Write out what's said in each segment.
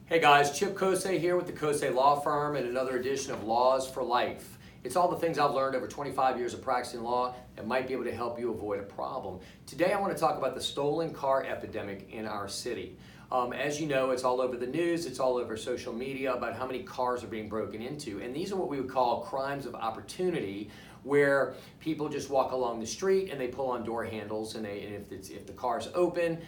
Hey guys, Chip Kosei here with the Kosei Law Firm and another edition of Laws for Life. It's all the things I've learned over 25 years of practicing law that might be able to help you avoid a problem. Today I want to talk about the stolen car epidemic in our city. As you know, it's all over the news, it's all over social media about how many cars are being broken into. And these are what we would call crimes of opportunity, where people just walk along the street and they pull on door handles, and if the car's open,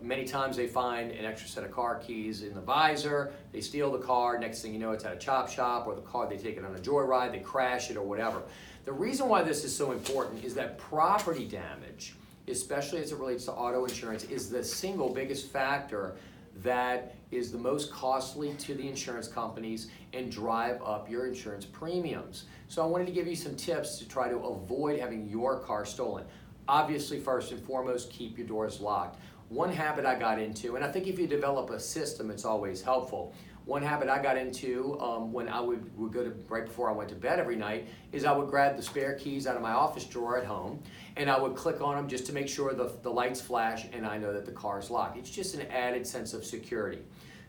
many times they find an extra set of car keys in the visor, they steal the car, next thing you know it's at a chop shop, or the car, they take it on a joyride, they crash it or whatever. The reason why this is so important is that property damage, especially as it relates to auto insurance, is the single biggest factor that is the most costly to the insurance companies and drive up your insurance premiums. So I wanted to give you some tips to try to avoid having your car stolen. Obviously, first and foremost, keep your doors locked. One habit I got into, and I think if you develop a system, it's always helpful. One habit I got into when I would go to, right before I went to bed every night, is I would grab the spare keys out of my office drawer at home, and I would click on them just to make sure the lights flash and I know that the car's locked. It's just an added sense of security.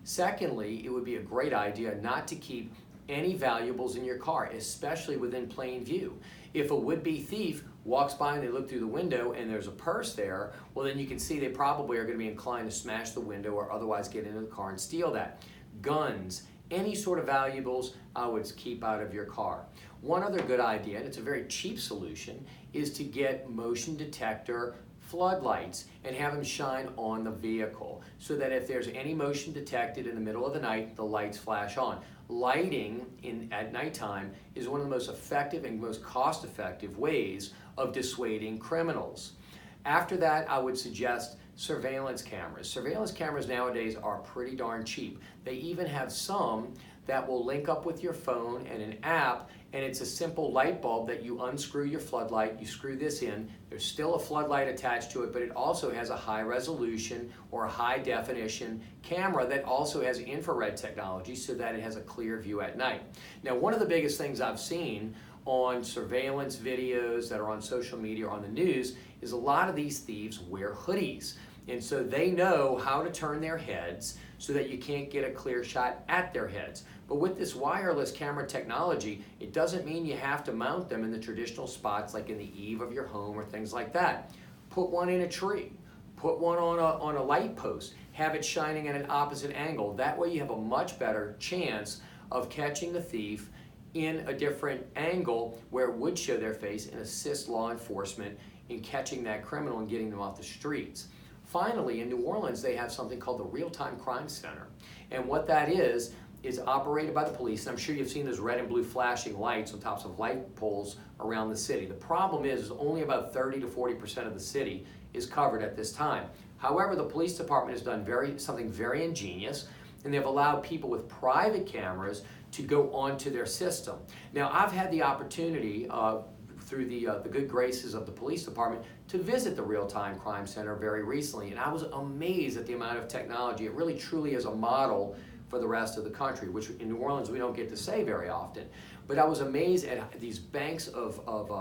Secondly, it would be a great idea not to keep any valuables in your car, especially within plain view. If a would-be thief walks by and they look through the window and there's a purse there, well then you can see they probably are going to be inclined to smash the window or otherwise get into the car and steal that. Guns, any sort of valuables, I would keep out of your car. One other good idea, and it's a very cheap solution, is to get motion detector floodlights and have them shine on the vehicle so that if there's any motion detected in the middle of the night, the lights flash on. Lighting at nighttime is one of the most effective and most cost-effective ways of dissuading criminals. After that, I would suggest surveillance cameras. Surveillance cameras nowadays are pretty darn cheap. They even have some that will link up with your phone and an app, and it's a simple light bulb that you unscrew your floodlight, you screw this in, there's still a floodlight attached to it, but it also has a high resolution or a high definition camera that also has infrared technology so that it has a clear view at night. Now, one of the biggest things I've seen on surveillance videos that are on social media or on the news is a lot of these thieves wear hoodies. And so they know how to turn their heads so that you can't get a clear shot at their heads. But with this wireless camera technology, it doesn't mean you have to mount them in the traditional spots like in the eave of your home or things like that. Put one in a tree, put one on a light post, have it shining at an opposite angle. That way you have a much better chance of catching the thief in a different angle where it would show their face and assist law enforcement in catching that criminal and getting them off the streets. Finally, in New Orleans, they have something called the RealTime Crime Center. And what that is operated by the police. And I'm sure you've seen those red and blue flashing lights on tops of light poles around the city. The problem is only about 30 to 40% of the city is covered at this time. However, the police department has done something very ingenious, and they've allowed people with private cameras to go onto their system. Now, I've had the opportunity through the good graces of the police department to visit the RealTime Crime Center very recently, and I was amazed at the amount of technology. It really truly is a model for the rest of the country, which in New Orleans we don't get to say very often. But I was amazed at these banks of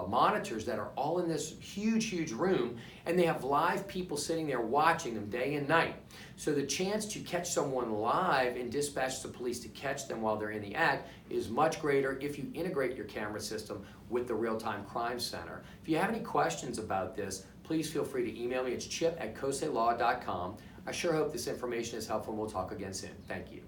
monitors that are all in this huge room, and they have live people sitting there watching them day and night. So the chance to catch someone live and dispatch the police to catch them while they're in the act is much greater if you integrate your camera system with the RealTime Crime Center. If you have any questions about this, please feel free to email me. It's chip@koseilaw.com. I sure hope this information is helpful, and we'll talk again soon. Thank you.